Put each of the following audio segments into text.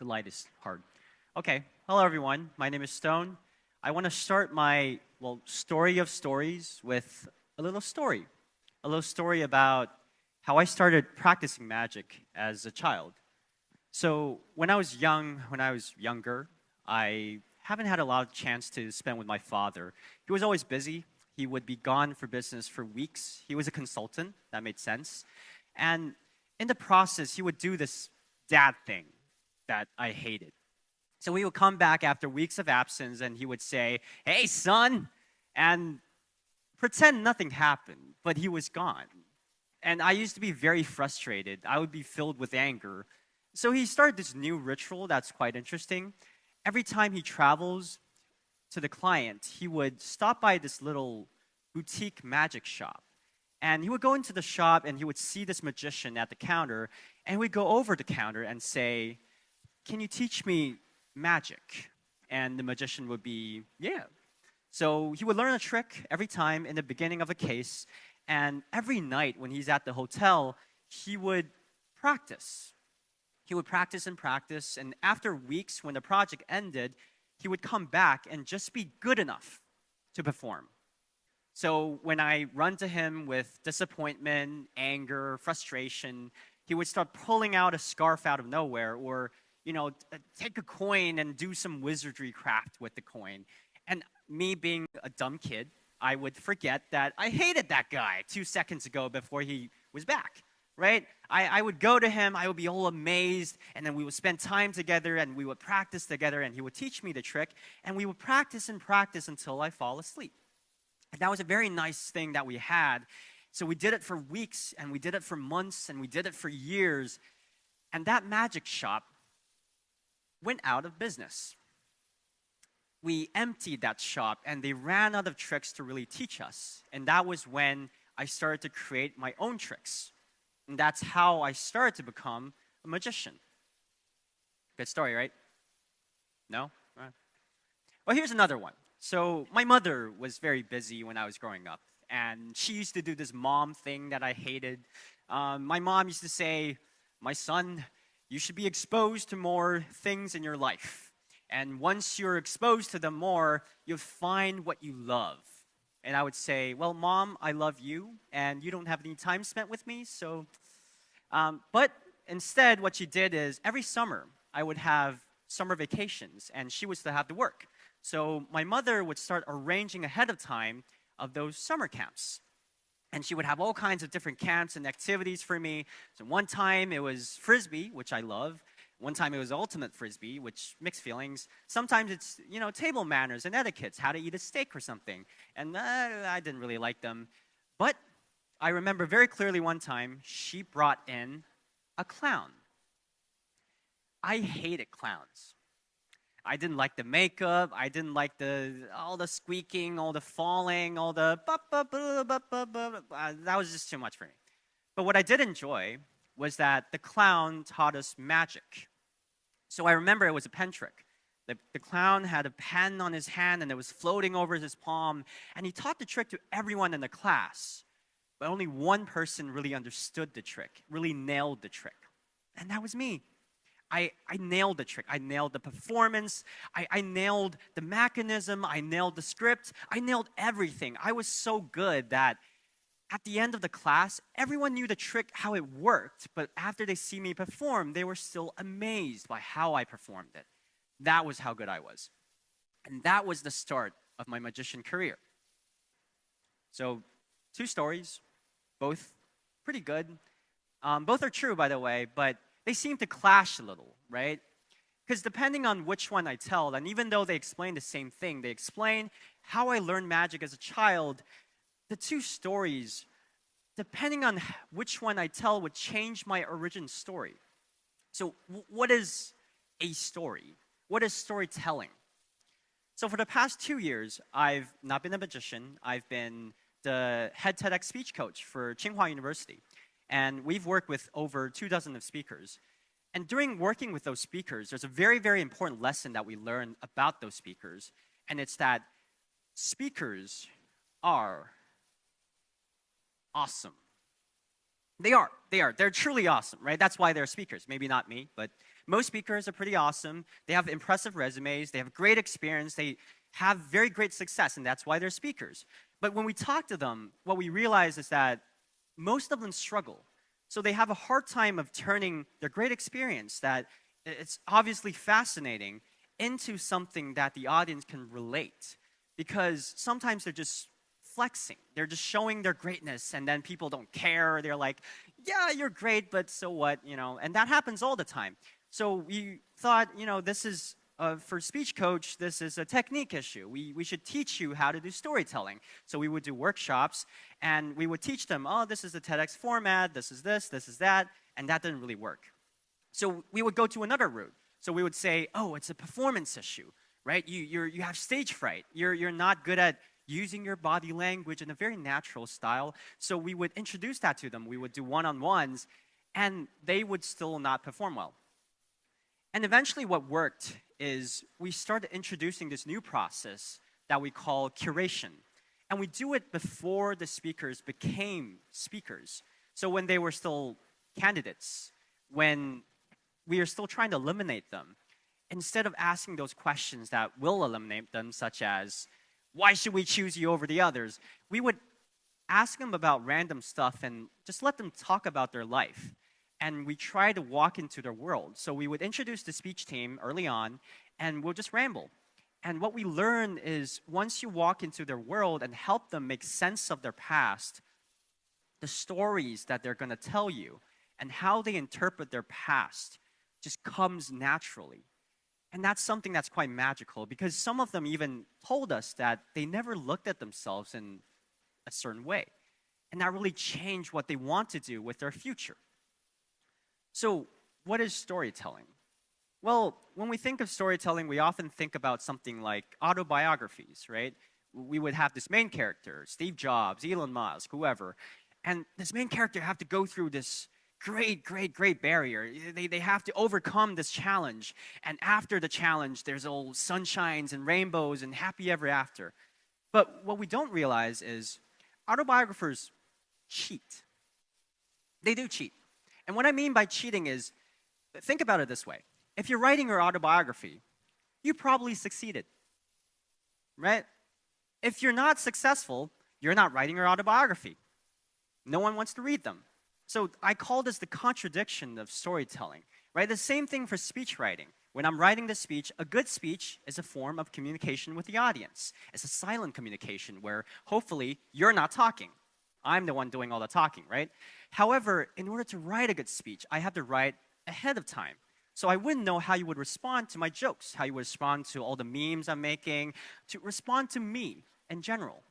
light is hard. Okay, hello everyone. My name is Stone. I want to start my, story of stories with a little story. A little story about how I started practicing magic as a child. So when I was younger, I haven't had a lot of chance to spend with my father. He was always busy. He would be gone for business for weeks. He was a consultant. That made sense. And in the process, he would do this dad thing that I hated. So we would come back after weeks of absence and he would say, "Hey, son," and pretend nothing happened, but he was gone. And I used to be very frustrated. I would be filled with anger. So he started this new ritual that's quite interesting. Every time he travels to the client, he would stop by this little boutique magic shop. And he would go into the shop and he would see this magician at the counter, and we'd go over the counter and say, "Can you teach me magic?" And the magician would be, "Yeah." So he would learn a trick every time in the beginning of a case, and every night when he's at the hotel, he would practice. He would practice and practice, and after weeks, when the project ended, he would come back and just be good enough to perform. So when I run to him with disappointment, anger, frustration, he would start pulling out a scarf out of nowhere, or take a coin and do some wizardry craft with the coin. And me being a dumb kid, I would forget that I hated that guy 2 seconds ago before he was back, right? I would go to him, I would be all amazed, and then we would spend time together and we would practice together and he would teach me the trick, and we would practice and practice until I fall asleep. And that was a very nice thing that we had. So we did it for weeks, and we did it for months, and we did it for years. And that magic shop went out of business. We emptied that shop, and they ran out of tricks to really teach us. And that was when I started to create my own tricks. And that's how I started to become a magician. Good story, right? No? Well, here's another one. So my mother was very busy when I was growing up, and she used to do this mom thing that I hated. My mom used to say, "My son, you should be exposed to more things in your life. And once you're exposed to them more, you'll find what you love." And I would say, "Well, Mom, I love you, and you don't have any time spent with me, so..." But instead, what she did is, every summer, I would have summer vacations, and she was to have to work. So my mother would start arranging ahead of time of those summer camps. And she would have all kinds of different camps and activities for me. So one time it was Frisbee, which I love. One time it was ultimate Frisbee, which mixed feelings. Sometimes it's, table manners and etiquettes, how to eat a steak or something. And I didn't really like them. But I remember very clearly one time she brought in a clown. I hated clowns. I didn't like the makeup. I didn't like all the squeaking, all the falling, all the that was just too much for me. But what I did enjoy was that the clown taught us magic. So I remember it was a pen trick. The clown had a pen on his hand and it was floating over his palm, and he taught the trick to everyone in the class. But only one person really understood the trick, really nailed the trick, and that was me. I nailed the trick. I nailed the performance. I nailed the mechanism. I nailed the script. I nailed everything. I was so good that at the end of the class, everyone knew the trick, how it worked. But after they see me perform, they were still amazed by how I performed it. That was how good I was. And that was the start of my magician career. So 2 stories, both pretty good. Both are true, by the way, but they seem to clash a little, right? Because depending on which one I tell, and even though they explain the same thing, they explain how I learned magic as a child, the 2 stories, depending on which one I tell, would change my origin story. So what is a story? What is storytelling? So for the past 2 years, I've not been a magician. I've been the head TEDx speech coach for Tsinghua University. And we've worked with over 24 of speakers. And during working with those speakers, there's a very, very important lesson that we learn about those speakers. And it's that speakers are awesome. They are. They are. They're truly awesome, right? That's why they're speakers. Maybe not me, but most speakers are pretty awesome. They have impressive resumes. They have great experience. They have very great success, and that's why they're speakers. But when we talk to them, what we realize is that most of them struggle. So they have a hard time of turning their great experience that it's obviously fascinating into something that the audience can relate. Because sometimes they're just flexing. They're just showing their greatness, and then people don't care. They're like, yeah, you're great, but so what, And that happens all the time. So we thought, this is, for speech coach, this is a technique issue. We should teach you how to do storytelling. So we would do workshops, and we would teach them, oh, this is the TEDx format, this is that, and that didn't really work. So we would go to another route. So we would say, oh, it's a performance issue, right? You have stage fright. You're not good at using your body language in a very natural style. So we would introduce that to them. We would do one-on-ones, and they would still not perform well. And eventually what worked is we started introducing this new process that we call curation. And we do it before the speakers became speakers. So when they were still candidates, when we are still trying to eliminate them, instead of asking those questions that will eliminate them, such as, why should we choose you over the others? We would ask them about random stuff and just let them talk about their life. And we try to walk into their world. So we would introduce the speech team early on, and we'll just ramble. And what we learn is once you walk into their world and help them make sense of their past, the stories that they're going to tell you and how they interpret their past just comes naturally. And that's something that's quite magical, because some of them even told us that they never looked at themselves in a certain way. And that really changed what they want to do with their future. So what is storytelling? Well, when we think of storytelling, we often think about something like autobiographies, right? We would have this main character, Steve Jobs, Elon Musk, whoever. And this main character have to go through this great barrier. They have to overcome this challenge. And after the challenge, there's all sunshines and rainbows and happy ever after. But what we don't realize is autobiographers cheat. They do cheat. And what I mean by cheating is, think about it this way. If you're writing your autobiography, you probably succeeded, right? If you're not successful, you're not writing your autobiography. No one wants to read them. So I call this the contradiction of storytelling, right? The same thing for speech writing. When I'm writing the speech, a good speech is a form of communication with the audience. It's a silent communication where hopefully you're not talking. I'm the one doing all the talking, right? However, in order to write a good speech, I have to write ahead of time. So I wouldn't know how you would respond to my jokes, how you would respond to all the memes I'm making, to respond to me in general.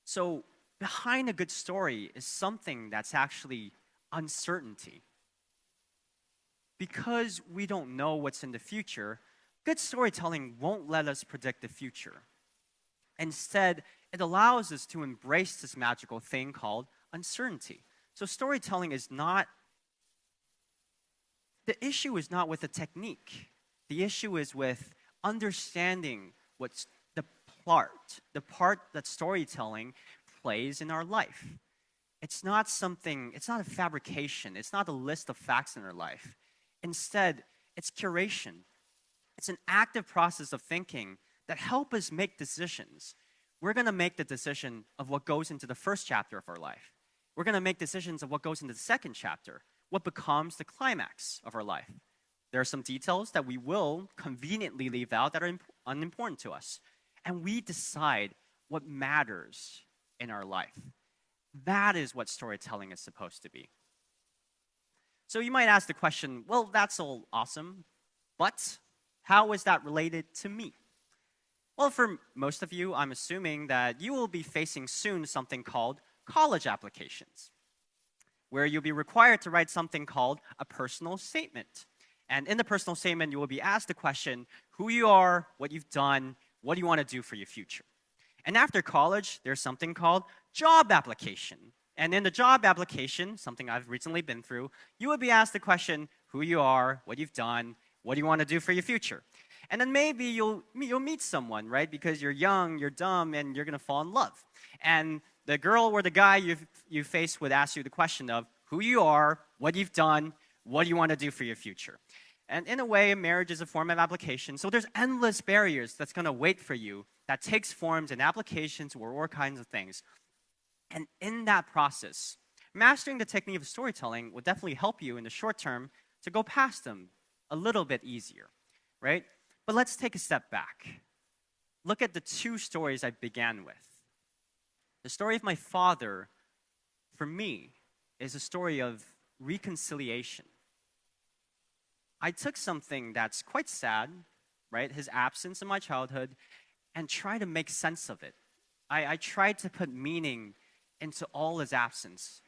So behind a good story is something that's actually uncertainty. Because we don't know what's in the future, good storytelling won't let us predict the future. Instead, it allows us to embrace this magical thing called uncertainty. So storytelling is not, the issue is not with the technique. The issue is with understanding what's the part that storytelling plays in our life. It's not a fabrication. It's not a list of facts in our life. Instead, it's curation. It's an active process of thinking that help us make decisions. We're going to make the decision of what goes into the first chapter of our life. We're going to make decisions of what goes into the second chapter, what becomes the climax of our life. There are some details that we will conveniently leave out that are unimportant to us. And we decide what matters in our life. That is what storytelling is supposed to be. So you might ask the question, well, that's all awesome, but how is that related to me? Well, for most of you, I'm assuming that you will be facing soon something called college applications, where you'll be required to write something called a personal statement. And in the personal statement, you will be asked the question, who you are, what you've done, what do you want to do for your future? And after college, there's something called job application. And in the job application, something I've recently been through, you would be asked the question, who you are, what you've done, what do you want to do for your future? And then maybe you'll meet someone, right? Because you're young, you're dumb, and you're going to fall in love. And the girl or the guy you face would ask you the question of who you are, what you've done, what you want to do for your future. And in a way, marriage is a form of application. So there's endless barriers that's going to wait for you that takes forms and applications or all kinds of things. And in that process, mastering the technique of storytelling will definitely help you in the short term to go past them a little bit easier, right? But let's take a step back. Look at the two stories I began with. The story of my father, for me, is a story of reconciliation. I took something that's quite sad, right, his absence in my childhood, and tried to make sense of it. I tried to put meaning into all his absence.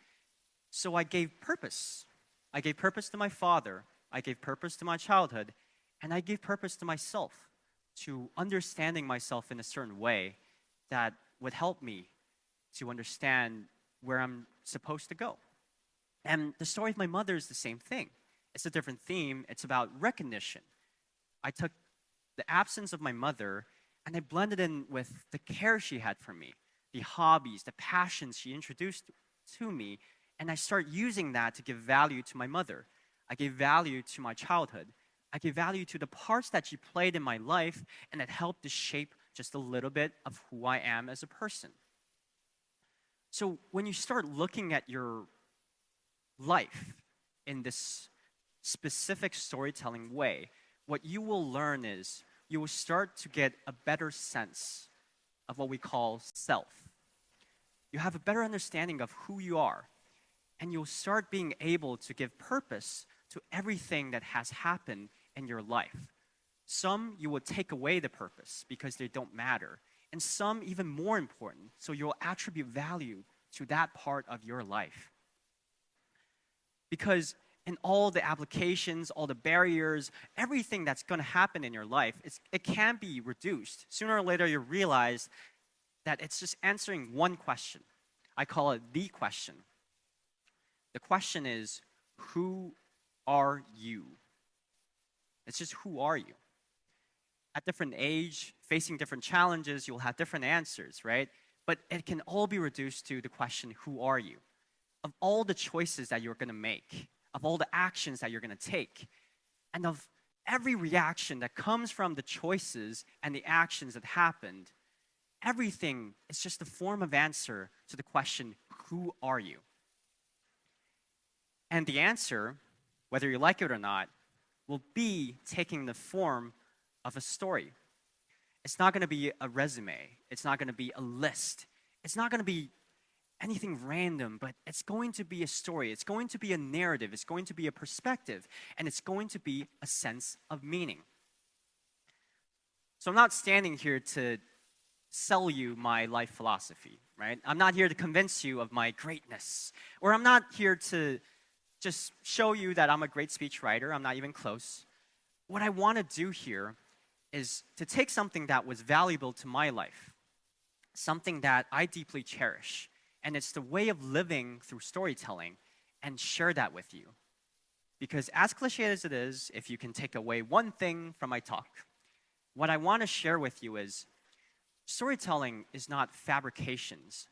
So I gave purpose. I gave purpose to my father. I gave purpose to my childhood. And I gave purpose to myself, to understanding myself in a certain way that would help me to understand where I'm supposed to go. And the story of my mother is the same thing. It's a different theme. It's about recognition. I took the absence of my mother and I blended in with the care she had for me, the hobbies, the passions she introduced to me, and I start using that to give value to my mother. I gave value to my childhood. I gave value to the parts that she played in my life, and it helped to shape just a little bit of who I am as a person. So when you start looking at your life in this specific storytelling way, what you will learn is you will start to get a better sense of what we call self. You have a better understanding of who you are, and you'll start being able to give purpose to everything that has happened in your life. Some you will take away the purpose because they don't matter, and some even more important, so you'll attribute value to that part of your life. Because in all the applications, all the barriers, everything that's going to happen in your life, it can be reduced. Sooner or later, you realize that it's just answering one question. I call it the question. The question is, who are you? It's just, who are you? At different age, facing different challenges, you'll have different answers, right? But it can all be reduced to the question, who are you? Of all the choices that you're going to make, of all the actions that you're going to take, and of every reaction that comes from the choices and the actions that happened, everything is just a form of answer to the question, who are you? And the answer, whether you like it or not, will be taking the form of a story. It's not going to be a resume. It's not going to be a list. It's not going to be anything random, but it's going to be a story. It's going to be a narrative. It's going to be a perspective. And it's going to be a sense of meaning. So I'm not standing here to sell you my life philosophy, right? I'm not here to convince you of my greatness. Or I'm not here to just show you that I'm a great speechwriter. I'm not even close. What I want to do here is to take something that was valuable to my life, something that I deeply cherish, and it's the way of living through storytelling, and share that with you. Because as cliche as it is, if you can take away one thing from my talk, what I want to share with you is storytelling is not fabrications.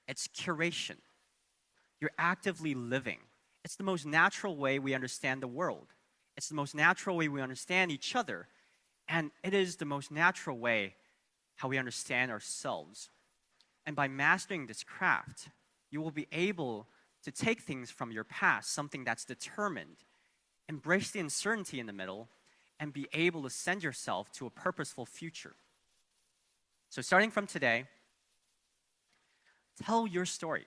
It's curation. You're actively living. It's the most natural way we understand the world. It's the most natural way we understand each other. And it is the most natural way how we understand ourselves. And by mastering this craft, you will be able to take things from your past, something that's determined, embrace the uncertainty in the middle, and be able to send yourself to a purposeful future. So starting from today, tell your story.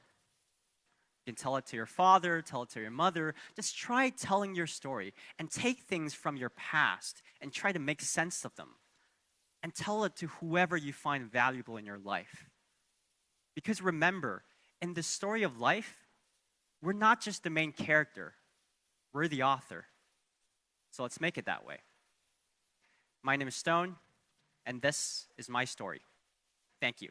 You can tell it to your father, tell it to your mother. Just try telling your story and take things from your past and try to make sense of them. And tell it to whoever you find valuable in your life. Because remember, in the story of life, we're not just the main character. We're the author. So let's make it that way. My name is Stone, and this is my story. Thank you.